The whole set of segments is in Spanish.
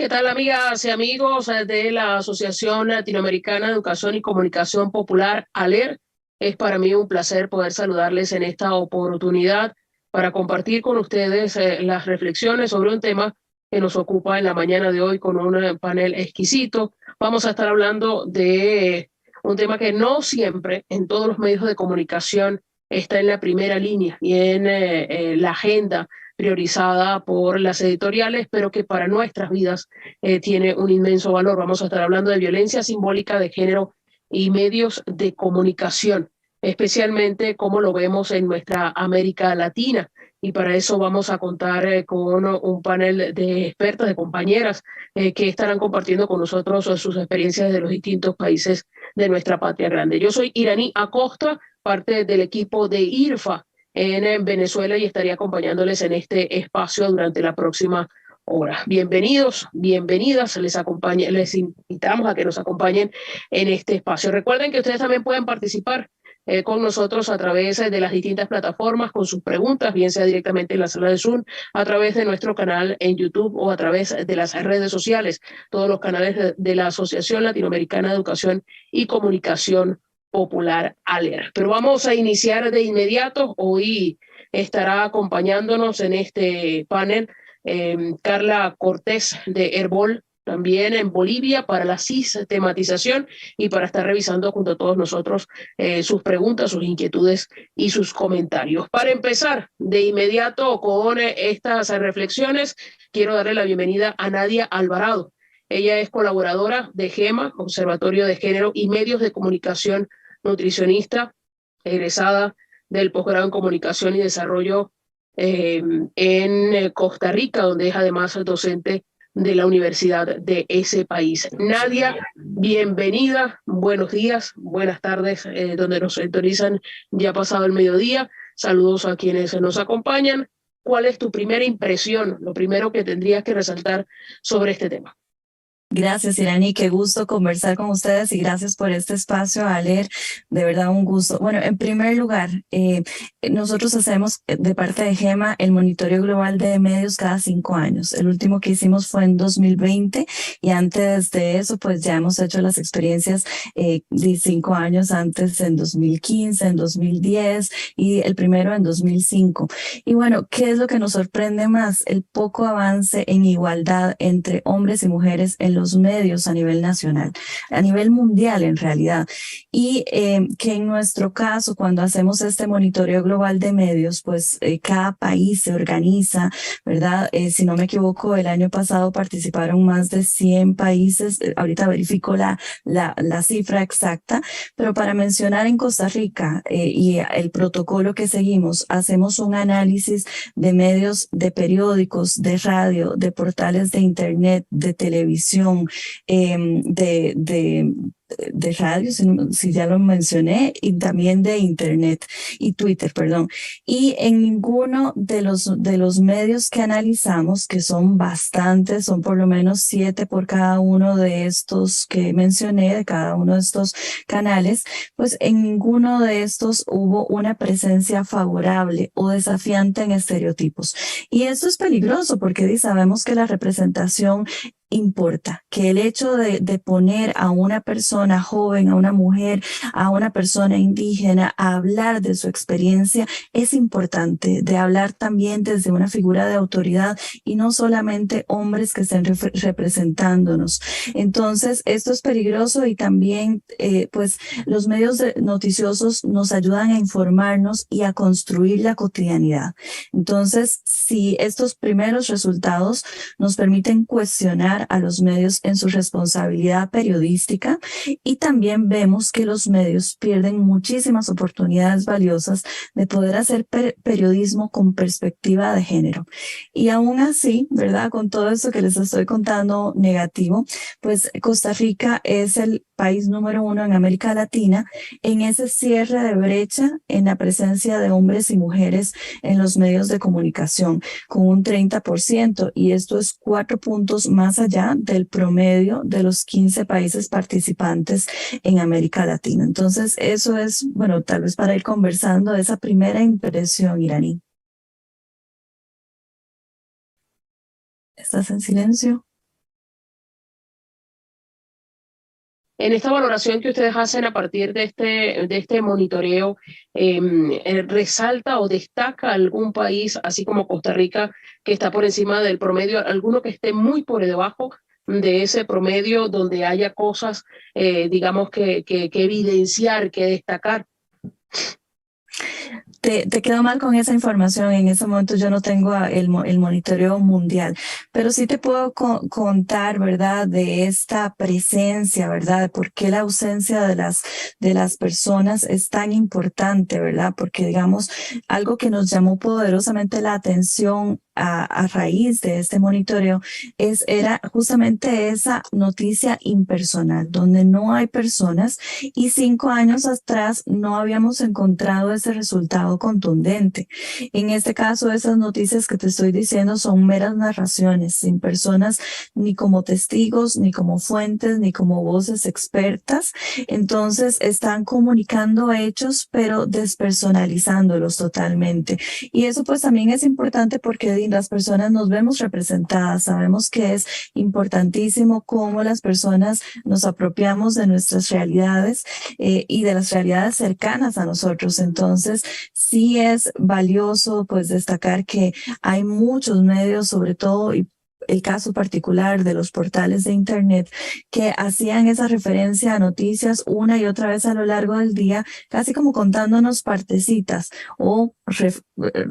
¿Qué tal, amigas y amigos de la Asociación Latinoamericana de Educación y Comunicación Popular, ALER? Es para mí un placer poder saludarles en esta oportunidad para compartir con ustedes las reflexiones sobre un tema que nos ocupa en la mañana de hoy con un panel exquisito. Vamos a estar hablando de un tema que no siempre en todos los medios de comunicación está en la primera línea y en la agenda priorizada por las editoriales, pero que para nuestras vidas tiene un inmenso valor. Vamos a estar hablando de violencia simbólica de género y medios de comunicación, especialmente como lo vemos en nuestra América Latina. Y para eso vamos a contar con un panel de expertas, de compañeras, que estarán compartiendo con nosotros sus experiencias de los distintos países de nuestra patria grande. Yo soy Iraní Acosta, parte del equipo de IRFA en Venezuela y estaría acompañándoles en este espacio durante la próxima hora. Bienvenidos, bienvenidas, les invitamos a que nos acompañen en este espacio. Recuerden que ustedes también pueden participar con nosotros a través de las distintas plataformas con sus preguntas, bien sea directamente en la sala de Zoom, a través de nuestro canal en YouTube o a través de las redes sociales, todos los canales de la Asociación Latinoamericana de Educación y Comunicación Popular, ALER. Pero vamos a iniciar de inmediato. Hoy estará acompañándonos en este panel Carla Cortés de Herbol, también en Bolivia, para la sistematización y para estar revisando junto a todos nosotros sus preguntas, sus inquietudes y sus comentarios. Para empezar de inmediato con estas reflexiones, quiero darle la bienvenida a Nadia Alvarado. Ella es colaboradora de GEMA, Observatorio de Género y Medios de Comunicación, nutricionista, egresada del posgrado en Comunicación y Desarrollo en Costa Rica, donde es además docente de la universidad de ese país. Nadia, bienvenida, buenos días, buenas tardes, donde nos sintonizan ya pasado el mediodía. Saludos a quienes nos acompañan. ¿Cuál es tu primera impresión, lo primero que tendrías que resaltar sobre este tema? Gracias, Irani. Qué gusto conversar con ustedes y gracias por este espacio, Aler. De verdad, un gusto. Bueno, en primer lugar, nosotros hacemos de parte de GEMA el monitoreo global de medios cada 5 años. El último que hicimos fue en 2020 y antes de eso, pues ya hemos hecho las experiencias de 5 años antes, en 2015, en 2010 y el primero en 2005. Y bueno, ¿qué es lo que nos sorprende más? El poco avance en igualdad entre hombres y mujeres en los medios a nivel nacional, a nivel mundial en realidad. Y que en nuestro caso, cuando hacemos este monitoreo global de medios, pues cada país se organiza, ¿verdad? Si no me equivoco, el año pasado participaron más de 100 países, ahorita verifico la cifra exacta, pero para mencionar en Costa Rica y el protocolo que seguimos, hacemos un análisis de medios, de periódicos, de radio, de portales de internet, de televisión, de radio, si ya lo mencioné, y también de internet y Twitter, perdón. Y en ninguno de los medios que analizamos, que son bastantes, son por lo menos 7 por cada uno de estos que mencioné, de cada uno de estos canales, pues en ninguno de estos hubo una presencia favorable o desafiante en estereotipos. Y esto es peligroso porque sabemos que la representación importa, que el hecho de poner a una persona joven, a una mujer, a una persona indígena a hablar de su experiencia es importante, de hablar también desde una figura de autoridad y no solamente hombres que estén representándonos. Entonces, esto es peligroso y también, pues, los medios noticiosos nos ayudan a informarnos y a construir la cotidianidad. Entonces, si estos primeros resultados nos permiten cuestionar a los medios en su responsabilidad periodística y también vemos que los medios pierden muchísimas oportunidades valiosas de poder hacer periodismo con perspectiva de género. Y aún así, ¿verdad? Con todo eso que les estoy contando negativo, pues Costa Rica es el país número 1 en América Latina en ese cierre de brecha en la presencia de hombres y mujeres en los medios de comunicación, con un 30%, y esto es 4 puntos más allá del promedio de los 15 países participantes en América Latina. Entonces, eso es, bueno, tal vez para ir conversando de esa primera impresión, Iraní. ¿Estás en silencio? En esta valoración que ustedes hacen a partir de este monitoreo, ¿resalta o destaca algún país, así como Costa Rica, que está por encima del promedio, alguno que esté muy por debajo de ese promedio, donde haya cosas, digamos, que evidenciar, que destacar? Te quedo mal con esa información. En ese momento yo no tengo el monitoreo mundial, pero sí te puedo contar, ¿verdad? De esta presencia, ¿verdad? ¿Por qué la ausencia de las personas es tan importante, ¿verdad? Porque, digamos, algo que nos llamó poderosamente la atención a raíz de este monitoreo era justamente esa noticia impersonal, donde no hay personas, y 5 años atrás no habíamos encontrado ese resultado contundente. En este caso, esas noticias que te estoy diciendo son meras narraciones, sin personas ni como testigos, ni como fuentes, ni como voces expertas. Entonces están comunicando hechos, pero despersonalizándolos totalmente. Y eso pues también es importante porque las personas nos vemos representadas. Sabemos que es importantísimo cómo las personas nos apropiamos de nuestras realidades y de las realidades cercanas a nosotros. Entonces, sí es valioso pues destacar que hay muchos medios, sobre todo, y el caso particular de los portales de Internet, que hacían esa referencia a noticias una y otra vez a lo largo del día, casi como contándonos partecitas o,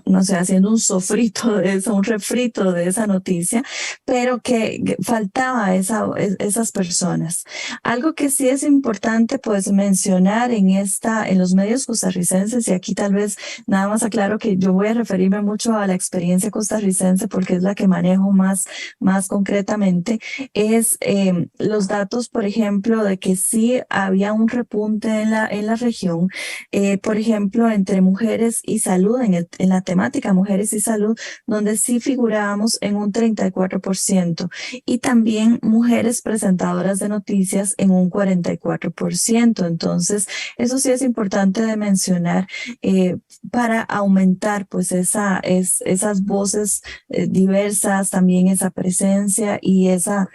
no sé, haciendo un sofrito de eso, un refrito de esa noticia, pero que faltaba esas personas. Algo que sí es importante pues mencionar en los medios costarricenses, y aquí tal vez nada más aclaro que yo voy a referirme mucho a la experiencia costarricense porque es la que manejo más concretamente, es los datos, por ejemplo, de que sí había un repunte en la región, por ejemplo, entre mujeres y salud, en la temática mujeres y salud, donde sí figurábamos en un 34%, y también mujeres presentadoras de noticias en un 44%. Entonces, eso sí es importante de mencionar para aumentar pues esas voces diversas, también esa presencia y esa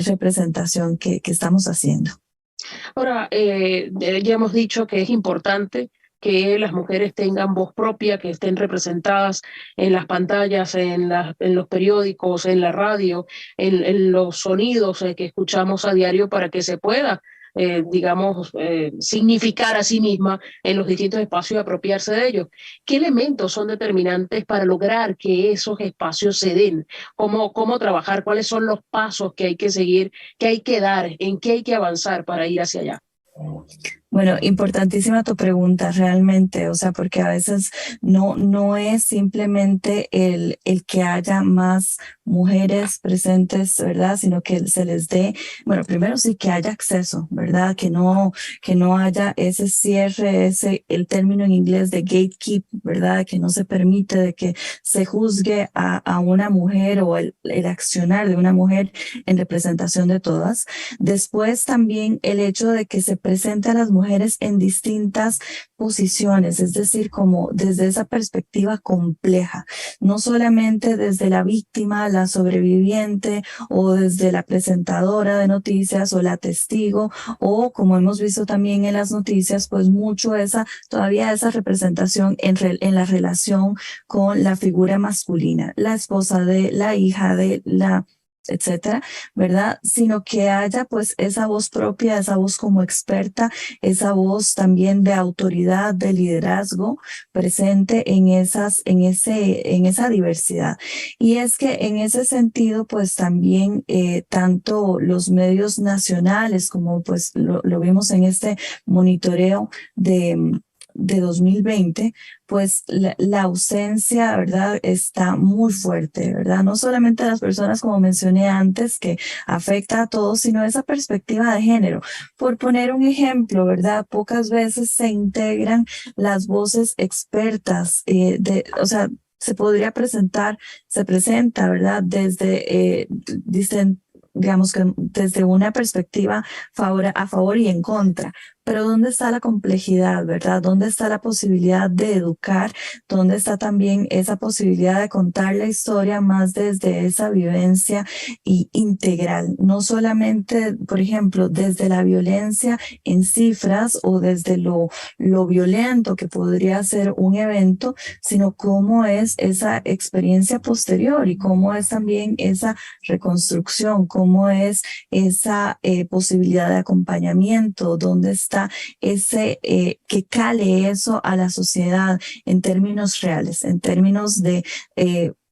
representación que estamos haciendo. Ahora, ya hemos dicho que es importante que las mujeres tengan voz propia, que estén representadas en las pantallas, en los periódicos, en la radio, en los sonidos que escuchamos a diario para que se pueda, digamos, significar a sí misma en los distintos espacios y apropiarse de ellos. ¿Qué elementos son determinantes para lograr que esos espacios se den? ¿Cómo trabajar? ¿Cuáles son los pasos que hay que seguir? ¿Qué hay que dar? ¿En qué hay que avanzar para ir hacia allá? Bueno, importantísima tu pregunta realmente, o sea, porque a veces no es simplemente el que haya más mujeres presentes, ¿verdad? Sino que se les dé, bueno, primero sí que haya acceso, ¿verdad? Que no haya ese cierre, el término en inglés de gatekeep, ¿verdad? Que no se permite de que se juzgue a una mujer o el accionar de una mujer en representación de todas. Después también el hecho de que se presente a las mujeres en distintas posiciones, es decir, como desde esa perspectiva compleja, no solamente desde la víctima, la sobreviviente, o desde la presentadora de noticias o la testigo, o como hemos visto también en las noticias, pues mucho todavía esa representación en la relación con la figura masculina, la esposa de, la hija de, etcétera, ¿verdad? Sino que haya pues esa voz propia, esa voz como experta, esa voz también de autoridad, de liderazgo presente en esa diversidad. Y es que en ese sentido pues también tanto los medios nacionales como pues lo vimos en este monitoreo de 2020, pues la ausencia, ¿verdad? Está muy fuerte, ¿verdad? No solamente a las personas, como mencioné antes, que afecta a todos, sino esa perspectiva de género. Por poner un ejemplo, ¿verdad? Pocas veces se integran las voces expertas, o sea, se presenta, ¿verdad? Digamos que desde una perspectiva a favor y en contra, pero ¿dónde está la complejidad, verdad? ¿Dónde está la posibilidad de educar? ¿Dónde está también esa posibilidad de contar la historia más desde esa vivencia y integral? No solamente, por ejemplo, desde la violencia en cifras o desde lo violento que podría ser un evento, sino cómo es esa experiencia posterior y cómo es también esa reconstrucción, cómo es esa posibilidad de acompañamiento, dónde está ese que cale eso a la sociedad en términos reales, en términos de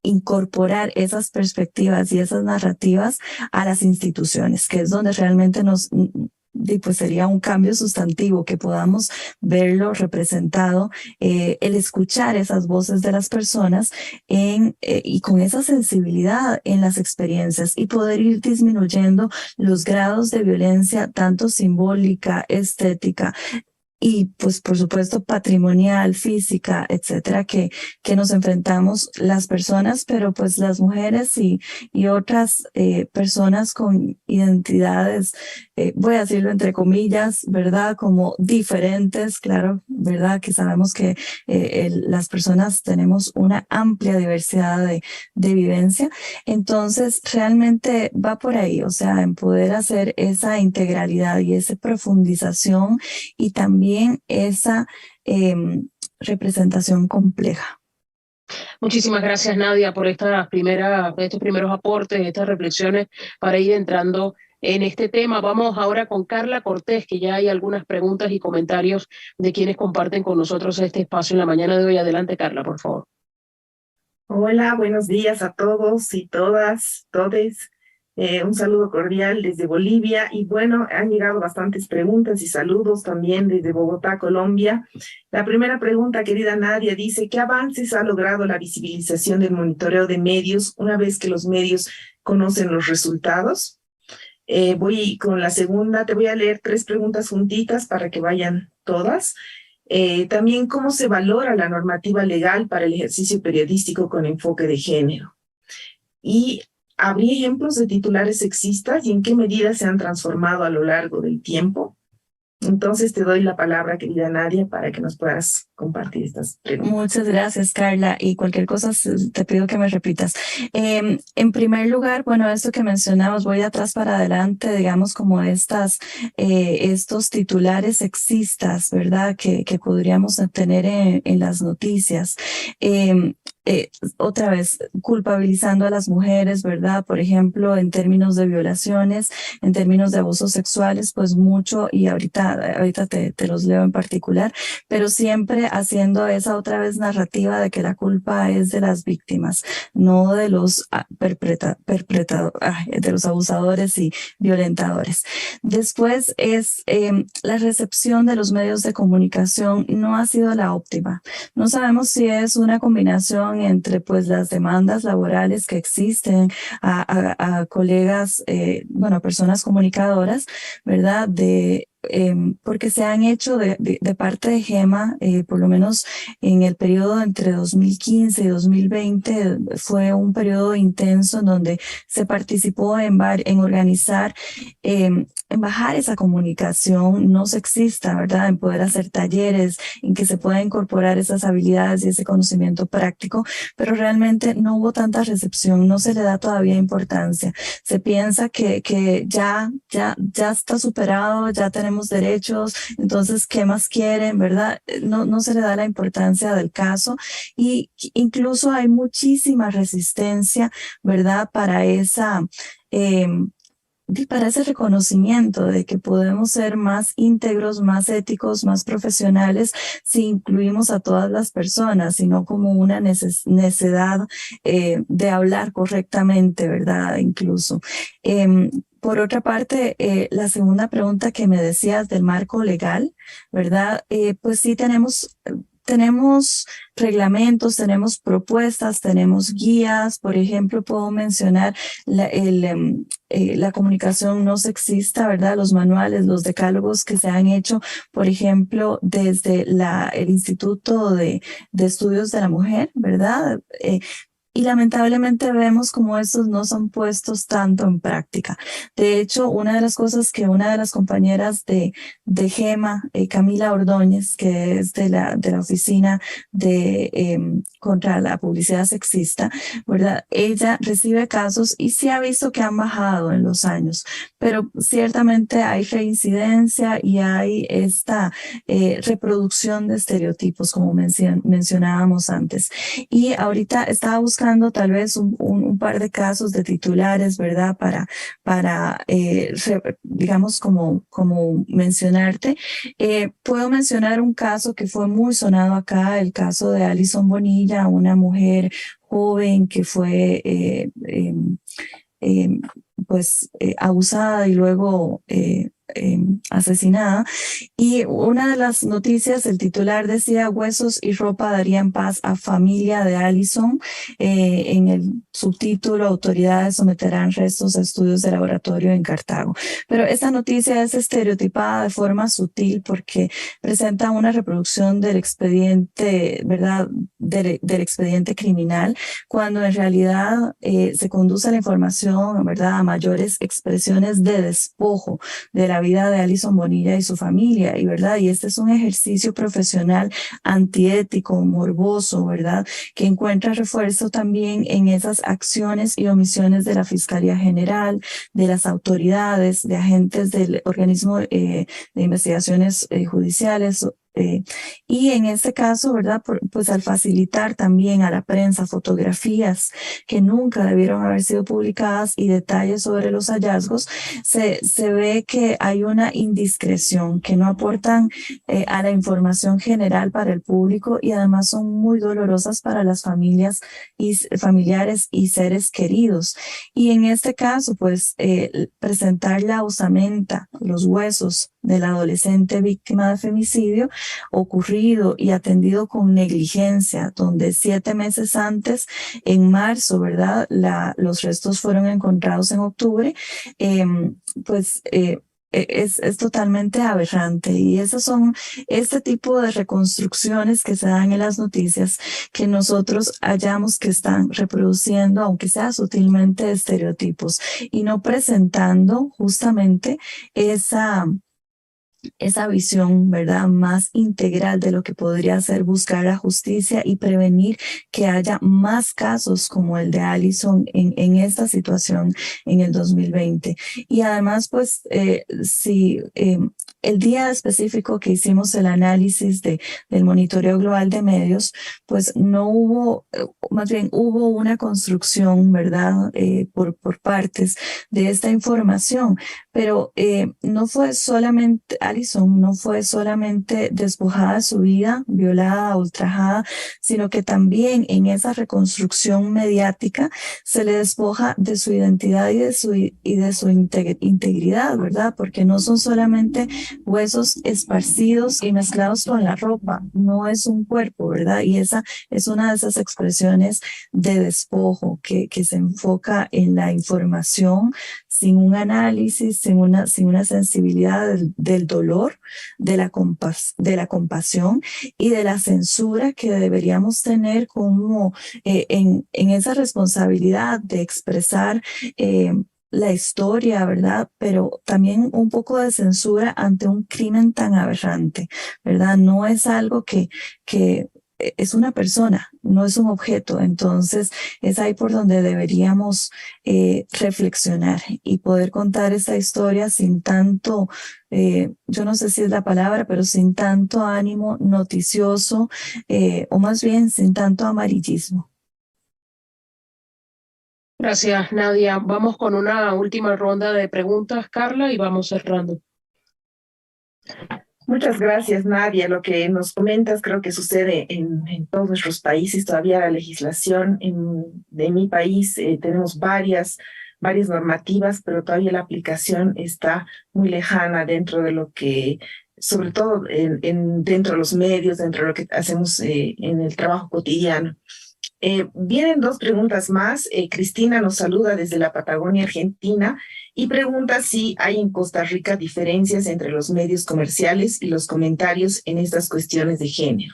incorporar esas perspectivas y esas narrativas a las instituciones, que es donde realmente pues sería un cambio sustantivo, que podamos verlo representado, el escuchar esas voces de las personas y con esa sensibilidad en las experiencias y poder ir disminuyendo los grados de violencia, tanto simbólica, estética, y pues por supuesto patrimonial, física, etcétera, que nos enfrentamos las personas, pero pues las mujeres y otras personas con identidades, voy a decirlo entre comillas, ¿verdad? Como diferentes, claro, ¿verdad? Que sabemos que las personas tenemos una amplia diversidad de vivencia. Entonces, realmente va por ahí, o sea, en poder hacer esa integralidad y esa profundización y también esa representación compleja. Muchísimas gracias, Nadia, por estos primeros aportes, estas reflexiones para ir entrando en este tema. Vamos ahora con Carla Cortés, que ya hay algunas preguntas y comentarios de quienes comparten con nosotros este espacio en la mañana de hoy. Adelante, Carla, por favor. Hola, buenos días a todos y todas, todes. Un saludo cordial desde Bolivia y bueno, han llegado bastantes preguntas y saludos también desde Bogotá, Colombia. La primera pregunta, querida Nadia, dice: ¿qué avances ha logrado la visibilización del monitoreo de medios una vez que los medios conocen los resultados? Voy con la segunda, te voy a leer 3 preguntas juntitas para que vayan todas. También, ¿cómo se valora la normativa legal para el ejercicio periodístico con enfoque de género? Y ¿habría ejemplos de titulares sexistas y en qué medida se han transformado a lo largo del tiempo? Entonces te doy la palabra, querida Nadia, para que nos puedas compartir estas preguntas. Muchas gracias, Carla. Y cualquier cosa te pido que me repitas. En primer lugar, bueno, esto que mencionamos, voy de atrás para adelante, digamos, como estos titulares sexistas, ¿verdad? Que podríamos tener en las noticias. Otra vez, culpabilizando a las mujeres, ¿verdad? Por ejemplo, en términos de violaciones, en términos de abusos sexuales, pues mucho, y ahorita te los leo en particular, pero siempre haciendo esa otra vez narrativa de que la culpa es de las víctimas, no de los de los abusadores y violentadores. Después la recepción de los medios de comunicación no ha sido la óptima. No sabemos si es una combinación entre pues las demandas laborales que existen a colegas, bueno, personas comunicadoras, ¿verdad? Porque se han hecho de parte de GEMA, por lo menos en el periodo entre 2015 y 2020, fue un periodo intenso en donde se participó en organizar, en bajar esa comunicación no sexista, ¿verdad? En poder hacer talleres, en que se pueda incorporar esas habilidades y ese conocimiento práctico, pero realmente no hubo tanta recepción, no se le da todavía importancia. Se piensa que ya está superado, ya tenemos derechos, entonces, ¿qué más quieren, verdad? No se le da la importancia del caso y incluso hay muchísima resistencia, ¿verdad? Para ese reconocimiento de que podemos ser más íntegros, más éticos, más profesionales si incluimos a todas las personas y no como una necesidad de hablar correctamente, ¿verdad? Incluso. Por otra parte, la segunda pregunta que me decías del marco legal, ¿verdad? Pues sí tenemos reglamentos, tenemos propuestas, tenemos guías. Por ejemplo, puedo mencionar la comunicación no sexista, ¿verdad? Los manuales, los decálogos que se han hecho, por ejemplo, desde el Instituto de Estudios de la Mujer, ¿verdad? Y lamentablemente vemos como estos no son puestos tanto en práctica. De hecho, una de las cosas que una de las compañeras de GEMA, Camila Ordóñez, que es de la oficina contra la publicidad sexista, ¿verdad? Ella recibe casos y sí ha visto que han bajado en los años, pero ciertamente hay reincidencia y hay esta reproducción de estereotipos, como mencionábamos antes. Y ahorita estaba buscando tal vez un par de casos de titulares, ¿verdad? Para digamos, como mencionarte. Puedo mencionar un caso que fue muy sonado acá, el caso de Alison Bonilla, una mujer joven que fue abusada y luego asesinada. Y una de las noticias, el titular decía: huesos y ropa darían paz a familia de Alison. En el subtítulo: autoridades someterán restos a estudios de laboratorio en Cartago. Pero esta noticia es estereotipada de forma sutil porque presenta una reproducción del expediente, ¿verdad? Del expediente criminal, cuando en realidad se conduce la información, ¿verdad?, a mayores expresiones de despojo de la vida de Alison Bonilla y su familia, y verdad, y este es un ejercicio profesional antiético, morboso, verdad, que encuentra refuerzo también en esas acciones y omisiones de la Fiscalía General, de las autoridades, de agentes del organismo de investigaciones judiciales. Y en este caso, ¿verdad? Pues al facilitar también a la prensa fotografías que nunca debieron haber sido publicadas y detalles sobre los hallazgos, se ve que hay una indiscreción, que no aportan a la información general para el público y además son muy dolorosas para las familias y familiares y seres queridos. Y en este caso, pues presentar la osamenta, los huesos de la adolescente víctima de femicidio ocurrido y atendido con negligencia, donde 7 meses antes, en marzo, ¿verdad? Los restos fueron encontrados en octubre, es totalmente aberrante. Y esos son este tipo de reconstrucciones que se dan en las noticias que nosotros hallamos que están reproduciendo, aunque sea sutilmente, estereotipos y no presentando justamente esa visión, ¿verdad?, más integral de lo que podría ser buscar la justicia y prevenir que haya más casos como el de Alison en esta situación en el 2020. Y además, pues, el día específico que hicimos el análisis del monitoreo global de medios, pues no hubo, más bien hubo una construcción, ¿verdad?, por partes de esta información, pero no fue solamente, Alison no fue solamente despojada de su vida, violada, ultrajada, sino que también en esa reconstrucción mediática se le despoja de su identidad y de su integridad, ¿verdad? Porque no son solamente huesos esparcidos y mezclados con la ropa, no es un cuerpo, ¿verdad? Y esa es una de esas expresiones de despojo que se enfoca en la información sin un análisis, sin una sensibilidad del dolor, de la compasión y de la censura que deberíamos tener como en esa responsabilidad de expresar la historia, ¿verdad? Pero también un poco de censura ante un crimen tan aberrante, ¿verdad? No es algo que es una persona, no es un objeto. Entonces es ahí por donde deberíamos reflexionar y poder contar esta historia sin tanto, yo no sé si es la palabra, pero sin tanto ánimo noticioso o más bien sin tanto amarillismo. Gracias, Nadia. Vamos con una última ronda de preguntas, Carla, y vamos cerrando. Muchas gracias, Nadia. Lo que nos comentas creo que sucede en todos nuestros países. Todavía la legislación de mi país, tenemos varias normativas, pero todavía la aplicación está muy lejana dentro de lo que, sobre todo dentro de los medios, dentro de lo que hacemos en el trabajo cotidiano. Vienen 2 preguntas más. Cristina nos saluda desde la Patagonia, Argentina, y pregunta si hay en Costa Rica diferencias entre los medios comerciales y los comentarios en estas cuestiones de género.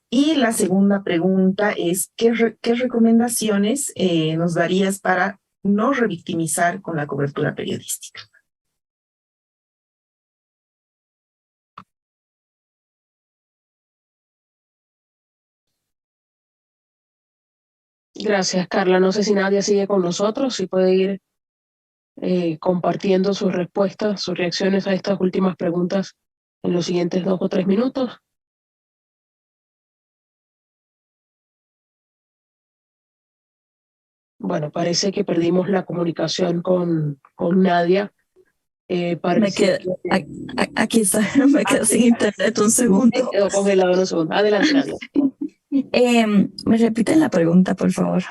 Y la segunda pregunta es, ¿qué recomendaciones nos darías para no revictimizar con la cobertura periodística? Gracias, Carla. No sé si Nadia sigue con nosotros, si puede ir compartiendo sus respuestas, sus reacciones a estas últimas preguntas en los siguientes 2 o 3 minutos. Bueno, parece que perdimos la comunicación con Nadia. Me Parece quedé, que aquí está, me quedé sin internet un segundo. quedó congelado en un segundo. Adelante, Nadia. ¿Me repiten la pregunta, por favor?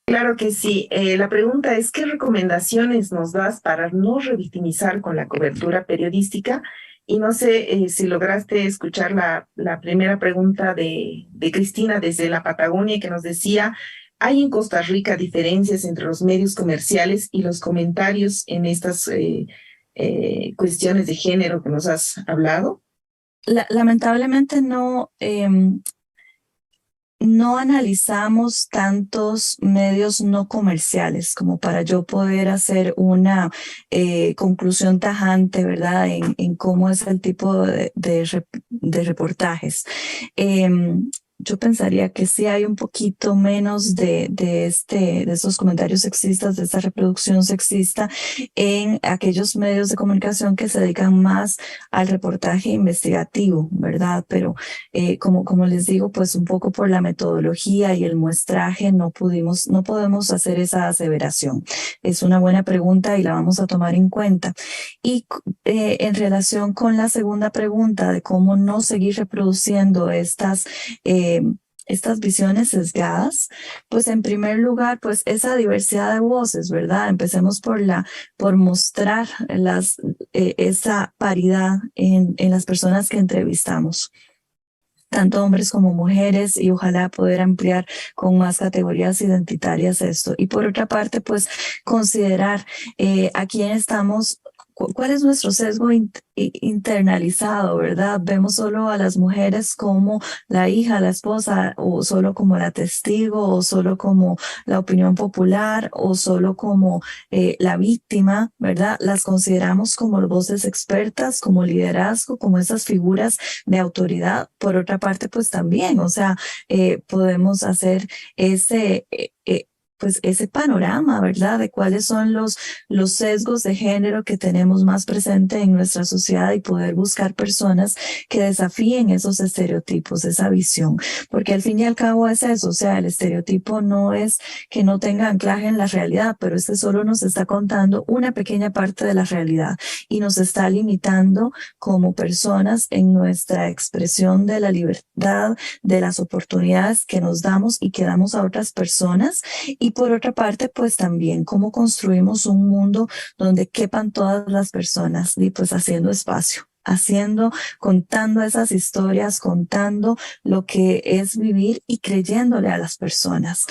Claro que sí. La pregunta es, ¿qué recomendaciones nos das para no revictimizar con la cobertura periodística? Y no sé si lograste escuchar la primera pregunta de Cristina desde la Patagonia, que nos decía, ¿hay en Costa Rica diferencias entre los medios comerciales y los comentarios en estas cuestiones de género que nos has hablado? Lamentablemente no analizamos tantos medios no comerciales como para yo poder hacer una conclusión tajante, ¿verdad? En cómo es el tipo de reportajes. Yo pensaría que sí hay un poquito menos de esos comentarios sexistas, de esta reproducción sexista en aquellos medios de comunicación que se dedican más al reportaje investigativo, ¿verdad? Pero como les digo, pues un poco por la metodología y el muestraje no podemos hacer esa aseveración. Es una buena pregunta y la vamos a tomar en cuenta. Y en relación con la segunda pregunta de cómo no seguir reproduciendo estas visiones sesgadas, pues en primer lugar, pues esa diversidad de voces, ¿verdad? Empecemos por mostrar esa paridad en las personas que entrevistamos, tanto hombres como mujeres, y ojalá poder ampliar con más categorías identitarias esto. Y por otra parte, pues considerar a quién estamos. ¿Cuál es nuestro sesgo internalizado, verdad? Vemos solo a las mujeres como la hija, la esposa, o solo como la testigo, o solo como la opinión popular, o solo como la víctima, ¿verdad? Las consideramos como voces expertas, como liderazgo, como esas figuras de autoridad. Por otra parte, pues también, o sea, podemos hacer pues ese panorama, ¿verdad? De cuáles son los sesgos de género que tenemos más presente en nuestra sociedad y poder buscar personas que desafíen esos estereotipos, esa visión. Porque al fin y al cabo es eso, o sea, el estereotipo no es que no tenga anclaje en la realidad, pero este solo nos está contando una pequeña parte de la realidad y nos está limitando como personas en nuestra expresión de la libertad, de las oportunidades que nos damos y que damos a otras personas. Y por otra parte, pues también cómo construimos un mundo donde quepan todas las personas y pues haciendo espacio, contando esas historias, contando lo que es vivir y creyéndole a las personas.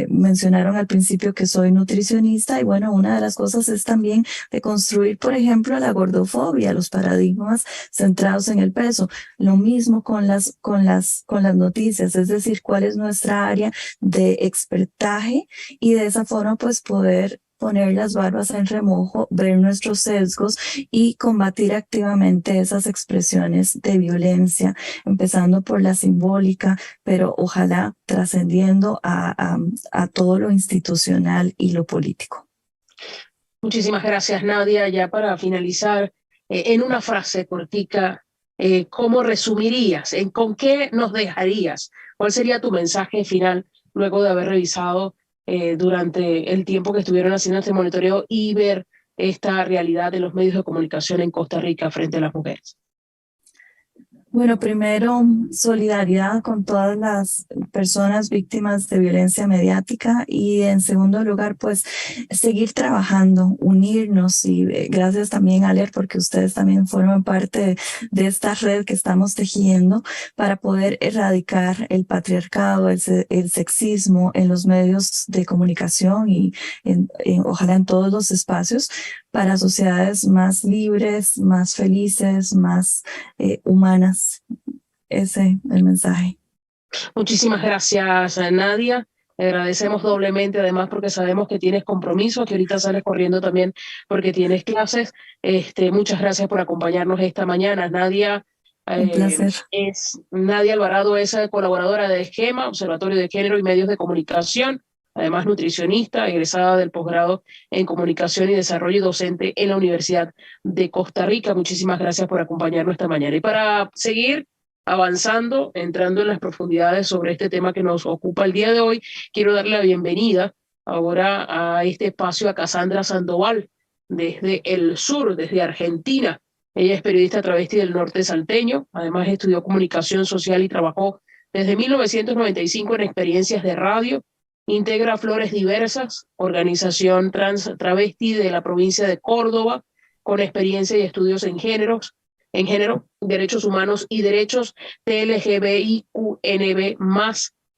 Mencionaron al principio que soy nutricionista y bueno, una de las cosas es también de construir, por ejemplo, la gordofobia, los paradigmas centrados en el peso. Lo mismo con las noticias, es decir, cuál es nuestra área de expertaje y de esa forma pues poder poner las barbas en remojo, ver nuestros sesgos y combatir activamente esas expresiones de violencia, empezando por la simbólica, pero ojalá trascendiendo a todo lo institucional y lo político. Muchísimas gracias, Nadia. Ya para finalizar, en una frase cortica, ¿cómo resumirías? ¿Con qué nos dejarías? ¿Cuál sería tu mensaje final luego de haber revisado durante el tiempo que estuvieron haciendo este monitoreo y ver esta realidad de los medios de comunicación en Costa Rica frente a las mujeres? Bueno, primero, solidaridad con todas las personas víctimas de violencia mediática y en segundo lugar, pues seguir trabajando, unirnos y gracias también a Aler porque ustedes también forman parte de esta red que estamos tejiendo para poder erradicar el patriarcado, el sexismo en los medios de comunicación y ojalá en todos los espacios, para sociedades más libres, más felices, más humanas. Ese es el mensaje. Muchísimas gracias, Nadia. Le agradecemos doblemente, además, porque sabemos que tienes compromisos, que ahorita sales corriendo también porque tienes clases. Muchas gracias por acompañarnos esta mañana. Un placer. Nadia Alvarado es colaboradora de Esquema, Observatorio de Género y Medios de Comunicación, además nutricionista, egresada del posgrado en Comunicación y Desarrollo y docente en la Universidad de Costa Rica. Muchísimas gracias por acompañarnos esta mañana. Y para seguir avanzando, entrando en las profundidades sobre este tema que nos ocupa el día de hoy, quiero darle la bienvenida ahora a este espacio a Cassandra Sandoval, desde el sur, desde Argentina. Ella es periodista travesti del norte salteño, además estudió comunicación social y trabajó desde 1995 en experiencias de radio, integra Flores Diversas, organización trans travesti de la provincia de Córdoba, con experiencia y estudios en género, derechos humanos y derechos TLGBIQNB+.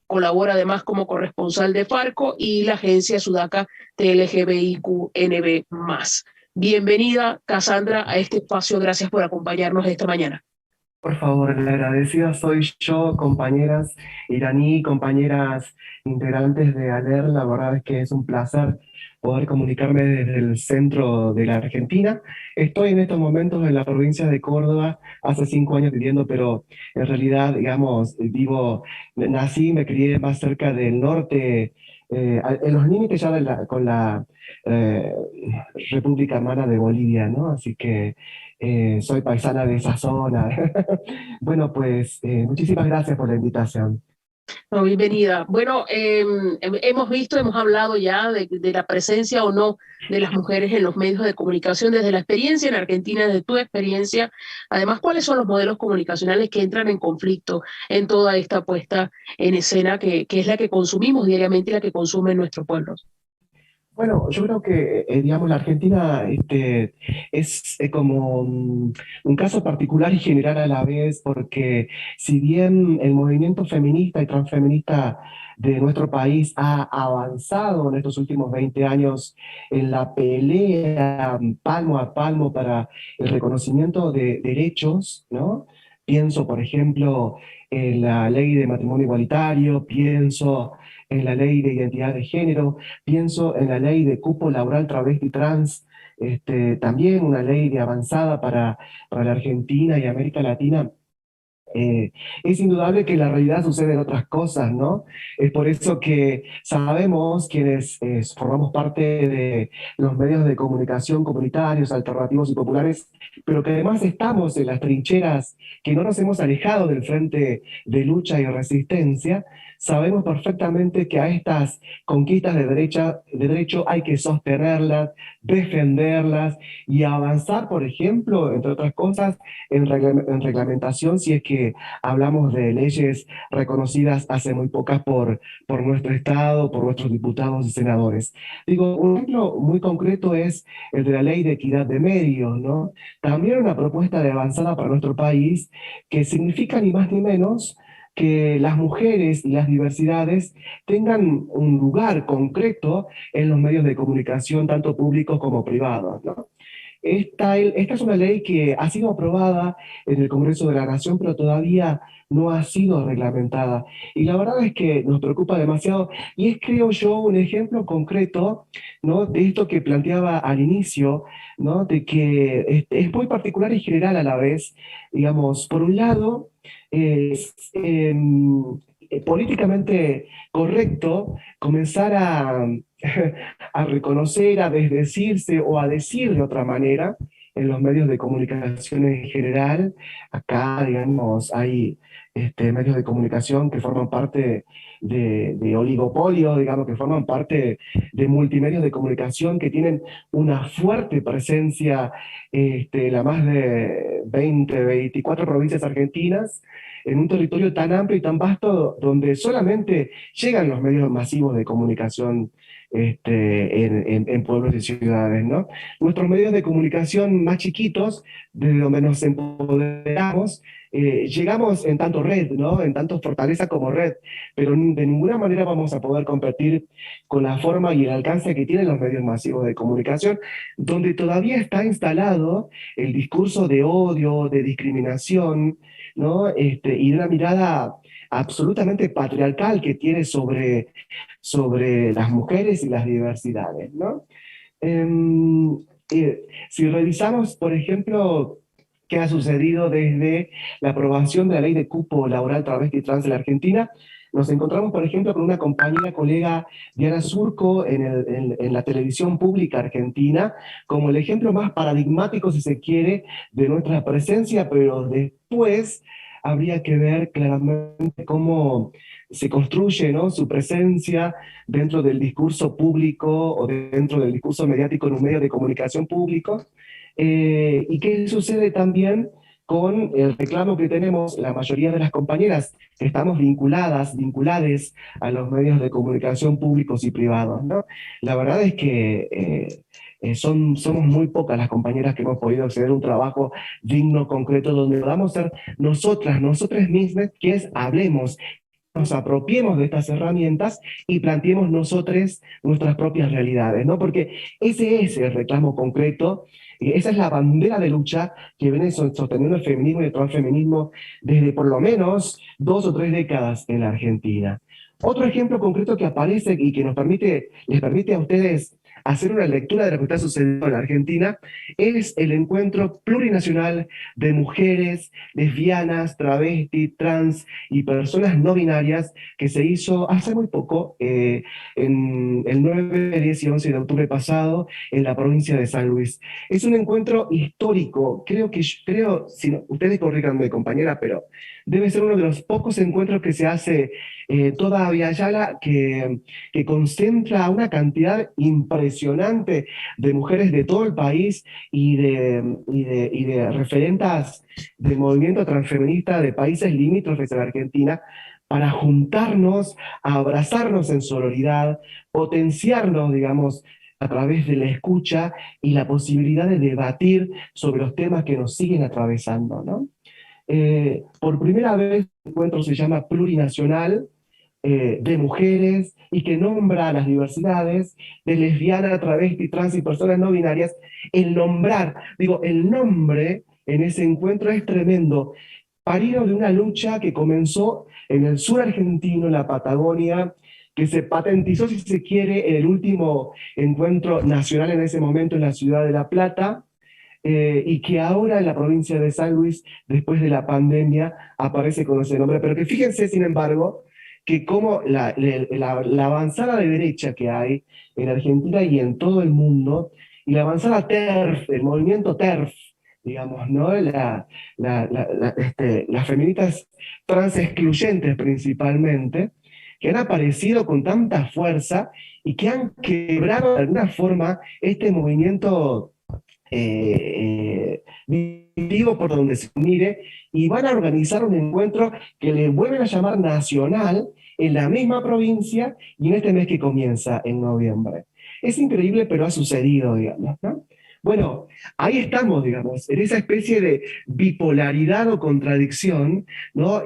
Colabora además como corresponsal de Farco y la agencia Sudaca TLGBIQNB+. Bienvenida, Cassandra, a este espacio. Gracias por acompañarnos esta mañana. Por favor, la agradecida soy yo, compañeras iraní, compañeras integrantes de ALER. La verdad es que es un placer poder comunicarme desde el centro de la Argentina. Estoy en estos momentos en la provincia de Córdoba, hace 5 años viviendo, pero en realidad, digamos, nací, me crié más cerca del norte, en los límites ya con la eh, República Hermana de Bolivia, ¿no? Así que soy paisana de esa zona. Bueno, pues muchísimas gracias por la invitación. No, bienvenida. Bueno, hemos hablado ya de la presencia o no de las mujeres en los medios de comunicación desde la experiencia en Argentina, desde tu experiencia. Además, ¿cuáles son los modelos comunicacionales que entran en conflicto en toda esta puesta en escena que es la que consumimos diariamente y la que consumen nuestros pueblos? Bueno, yo creo que, digamos, la Argentina es como un caso particular y general a la vez, porque si bien el movimiento feminista y transfeminista de nuestro país ha avanzado en estos últimos 20 años en la pelea palmo a palmo para el reconocimiento de derechos, ¿no? Pienso, por ejemplo, en la ley de matrimonio igualitario, pienso en la ley de identidad de género, pienso en la ley de cupo laboral travesti trans, también una ley de avanzada para la Argentina y América Latina. Es indudable que en la realidad suceden otras cosas, ¿no? Es por eso que sabemos quienes formamos parte de los medios de comunicación comunitarios, alternativos y populares, pero que además estamos en las trincheras, que no nos hemos alejado del frente de lucha y resistencia. Sabemos perfectamente que a estas conquistas de derecho hay que sostenerlas, defenderlas y avanzar, por ejemplo, entre otras cosas, en reglamentación, si es que hablamos de leyes reconocidas hace muy pocas por nuestro Estado, por nuestros diputados y senadores. Digo, un ejemplo muy concreto es el de la Ley de Equidad de Medios, ¿no? También una propuesta de avanzada para nuestro país que significa ni más ni menos que las mujeres y las diversidades tengan un lugar concreto en los medios de comunicación, tanto públicos como privados, ¿no? Esta es una ley que ha sido aprobada en el Congreso de la Nación, pero todavía no ha sido reglamentada. Y la verdad es que nos preocupa demasiado y es, creo yo, un ejemplo concreto, ¿no?, de esto que planteaba al inicio, ¿no?, de que es muy particular y general a la vez. Digamos, por un lado, es políticamente correcto comenzar a reconocer, a desdecirse o a decir de otra manera en los medios de comunicación en general. Acá, digamos, hay medios de comunicación que forman parte de oligopolios, digamos, que forman parte de multimedios de comunicación que tienen una fuerte presencia en las más de 20, 24 provincias argentinas, en un territorio tan amplio y tan vasto donde solamente llegan los medios masivos de comunicación en pueblos y ciudades, ¿no? Nuestros medios de comunicación más chiquitos, desde donde nos empoderamos, llegamos en tanto red, ¿no? En tanto fortaleza como red, pero de ninguna manera vamos a poder competir con la forma y el alcance que tienen los medios masivos de comunicación, donde todavía está instalado el discurso de odio, de discriminación, ¿no? Y de una mirada absolutamente patriarcal que tiene sobre las mujeres y las diversidades, ¿no? Em, si revisamos, por ejemplo, qué ha sucedido desde la aprobación de la ley de cupo laboral travesti trans en la Argentina, nos encontramos, por ejemplo, con una compañera colega, Diana Surco, en la televisión pública argentina, como el ejemplo más paradigmático, si se quiere, de nuestra presencia, pero después habría que ver claramente cómo se construye, ¿no?, su presencia dentro del discurso público o dentro del discurso mediático en un medio de comunicación público, y qué sucede también con el reclamo que tenemos la mayoría de las compañeras que estamos vinculadas a los medios de comunicación públicos y privados, ¿no? La verdad es que somos muy pocas las compañeras que hemos podido acceder a un trabajo digno, concreto, donde podamos ser nosotras mismas quienes hablemos, nos apropiemos de estas herramientas y planteemos nosotros nuestras propias realidades, ¿no? Porque ese es el reclamo concreto, esa es la bandera de lucha que viene sosteniendo el feminismo y el transfeminismo desde por lo menos 2 o 3 décadas en la Argentina. Otro ejemplo concreto que aparece y que les permite a ustedes hacer una lectura de lo que está sucediendo en la Argentina es el encuentro plurinacional de mujeres, lesbianas, travestis, trans y personas no binarias que se hizo hace muy poco, en el 9, 10 y 11 de octubre pasado, en la provincia de San Luis. Es un encuentro histórico, si no, ustedes corríganme, compañera, pero debe ser uno de los pocos encuentros que se hace toda Via Yala que concentra una cantidad impresionante de mujeres de todo el país y de referentas del movimiento transfeminista de países limítrofes a la Argentina, para juntarnos, a abrazarnos en sororidad, potenciarnos, digamos, a través de la escucha y la posibilidad de debatir sobre los temas que nos siguen atravesando, ¿no? Por primera vez el encuentro se llama plurinacional, de mujeres y que nombra a las diversidades de lesbiana, travesti, trans y personas no binarias. El nombre en ese encuentro es tremendo, parido de una lucha que comenzó en el sur argentino, en la Patagonia, que se patentizó, si se quiere, en el último encuentro nacional en ese momento en la ciudad de La Plata, y que ahora en la provincia de San Luis, después de la pandemia, aparece con ese nombre. Pero que fíjense, sin embargo, que como la avanzada de derecha que hay en Argentina y en todo el mundo, y la avanzada TERF, el movimiento TERF, digamos, ¿no? Las feministas trans excluyentes principalmente, que han aparecido con tanta fuerza y que han quebrado de alguna forma este movimiento vivo por donde se mire, y van a organizar un encuentro que le vuelven a llamar nacional en la misma provincia y en este mes que comienza en noviembre. Es increíble, pero ha sucedido, digamos, ¿no? Bueno, ahí estamos, digamos, en esa especie de bipolaridad o contradicción, ¿no?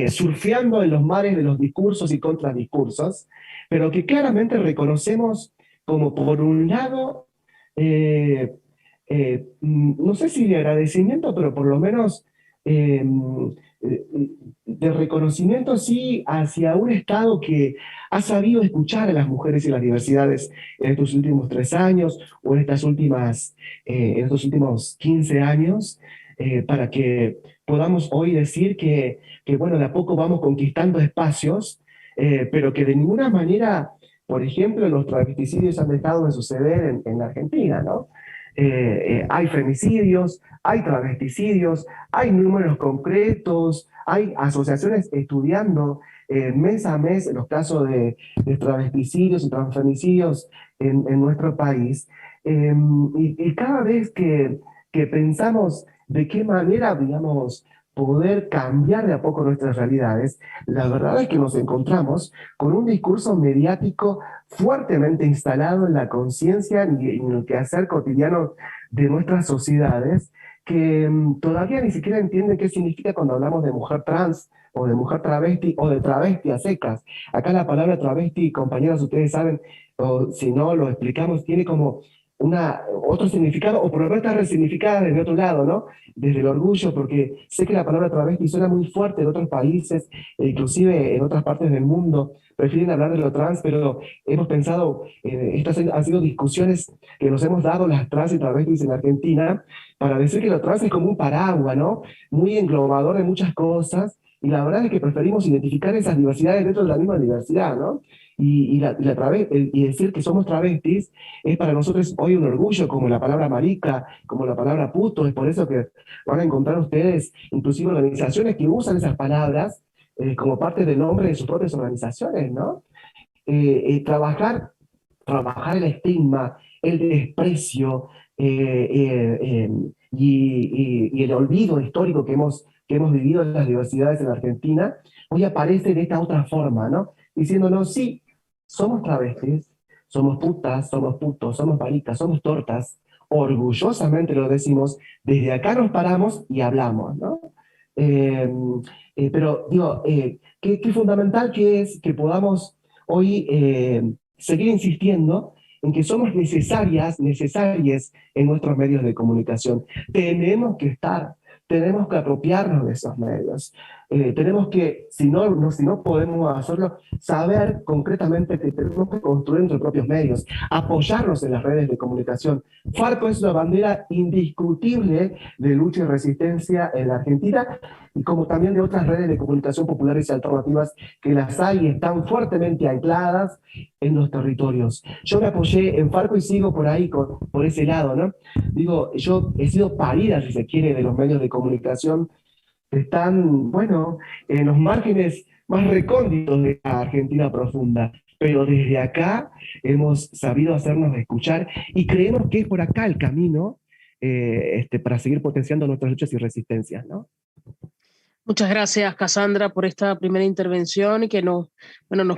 Surfeando en los mares de los discursos y contradiscursos, pero que claramente reconocemos como, por un lado, no sé si de agradecimiento, pero por lo menos eh, de reconocimiento, sí, hacia un Estado que ha sabido escuchar a las mujeres y las diversidades en estos últimos 3 años o en estos últimos 15 años, para que podamos hoy decir que, bueno, de a poco vamos conquistando espacios, pero que de ninguna manera, por ejemplo, los travesticidios han dejado de suceder en la Argentina, ¿no? Hay femicidios, hay travesticidios, hay números concretos, hay asociaciones estudiando mes a mes los casos de travesticidios y transfemicidios en nuestro país. Y cada vez que pensamos de qué manera, digamos, poder cambiar de a poco nuestras realidades, la verdad es que nos encontramos con un discurso mediático fuertemente instalado en la conciencia y en el quehacer cotidiano de nuestras sociedades, que todavía ni siquiera entienden qué significa cuando hablamos de mujer trans o de mujer travesti o de travesti a secas. Acá la palabra travesti, compañeros, ustedes saben, o si no lo explicamos, tiene como otro significado, o por lo menos está resignificada desde otro lado, ¿no? Desde el orgullo, porque sé que la palabra travesti suena muy fuerte en otros países, e inclusive en otras partes del mundo, prefieren hablar de lo trans, pero hemos pensado, estas han sido discusiones que nos hemos dado las trans y travestis en Argentina, para decir que lo trans es como un paraguas, ¿no? Muy englobador de muchas cosas, y la verdad es que preferimos identificar esas diversidades dentro de la misma diversidad, ¿no? Y decir que somos travestis es para nosotros hoy un orgullo, como la palabra marica, como la palabra puto. Es por eso que van a encontrar ustedes, inclusive organizaciones que usan esas palabras como parte del nombre de sus propias organizaciones, ¿no? Trabajar el estigma, el desprecio y el olvido histórico que hemos vivido en las diversidades en Argentina, hoy aparece de esta otra forma, ¿no? Diciéndonos, sí, somos travestis, somos putas, somos putos, somos maricas, somos tortas, orgullosamente lo decimos, desde acá nos paramos y hablamos, ¿no? Eh, pero digo, qué fundamental que es que podamos hoy seguir insistiendo en que somos necesarias en nuestros medios de comunicación. Tenemos que estar, tenemos que apropiarnos de esos medios. Tenemos que, si no podemos hacerlo, saber concretamente que tenemos que construir nuestros propios medios, apoyarnos en las redes de comunicación. Farco es una bandera indiscutible de lucha y resistencia en la Argentina, y como también de otras redes de comunicación populares y alternativas que las hay y están fuertemente ancladas en los territorios. Yo me apoyé en Farco y sigo por ahí, por ese lado, ¿no? Digo, yo he sido parida, si se quiere, de los medios de comunicación que están, bueno, en los márgenes más recónditos de la Argentina profunda. Pero desde acá hemos sabido hacernos escuchar y creemos que es por acá el camino para seguir potenciando nuestras luchas y resistencias, ¿no? Muchas gracias, Cassandra, por esta primera intervención que nos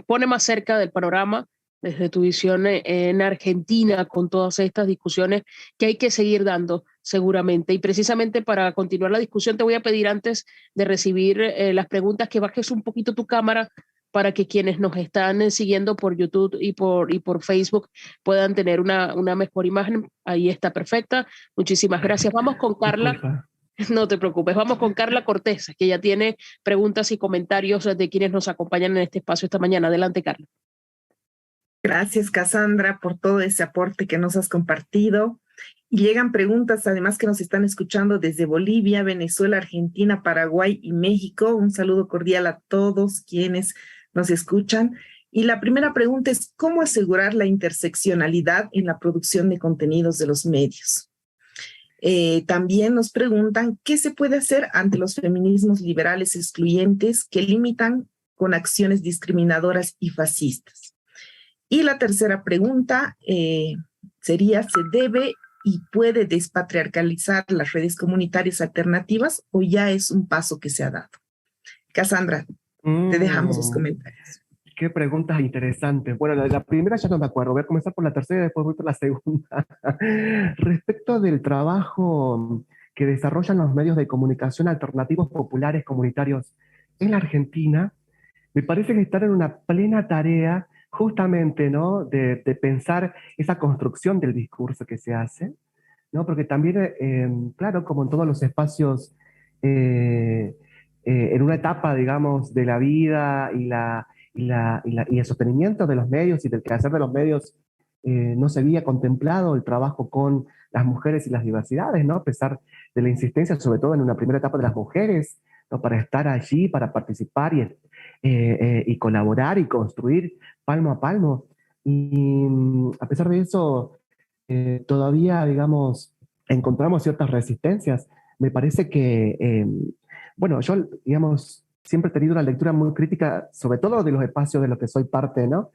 pone más cerca del panorama desde tu visión en Argentina con todas estas discusiones que hay que seguir dando seguramente. Y precisamente para continuar la discusión te voy a pedir antes de recibir las preguntas que bajes un poquito tu cámara para que quienes nos están siguiendo por YouTube y por Facebook puedan tener una mejor imagen. Ahí está, perfecta. Muchísimas gracias. Vamos con Carla. Disculpa. No te preocupes, vamos con Carla Cortés, que ya tiene preguntas y comentarios de quienes nos acompañan en este espacio esta mañana. Adelante, Carla. Gracias, Cassandra, por todo ese aporte que nos has compartido. Y llegan preguntas, además, que nos están escuchando desde Bolivia, Venezuela, Argentina, Paraguay y México. Un saludo cordial a todos quienes nos escuchan. Y la primera pregunta es, ¿cómo asegurar la interseccionalidad en la producción de contenidos de los medios? También nos preguntan qué se puede hacer ante los feminismos liberales excluyentes que limitan con acciones discriminadoras y fascistas. Y la tercera pregunta sería, ¿se debe y puede despatriarcalizar las redes comunitarias alternativas o ya es un paso que se ha dado? Cassandra, te dejamos los comentarios. Qué preguntas interesantes. Bueno, la primera ya no me acuerdo. Voy a comenzar por la tercera y después voy por la segunda. Respecto del trabajo que desarrollan los medios de comunicación alternativos populares comunitarios en la Argentina, me parece que están en una plena tarea justamente, ¿no? de pensar esa construcción del discurso que se hace, ¿no? Porque también, claro, como en todos los espacios, en una etapa, digamos, de la vida y el sostenimiento de los medios y del quehacer de los medios, no se había contemplado el trabajo con las mujeres y las diversidades, ¿no? A pesar de la insistencia, sobre todo en una primera etapa de las mujeres, ¿no? Para estar allí, para participar y colaborar y construir palmo a palmo. Y a pesar de eso, todavía, digamos, encontramos ciertas resistencias. Me parece que, bueno, yo, digamos, siempre he tenido una lectura muy crítica, sobre todo de los espacios de los que soy parte, ¿no?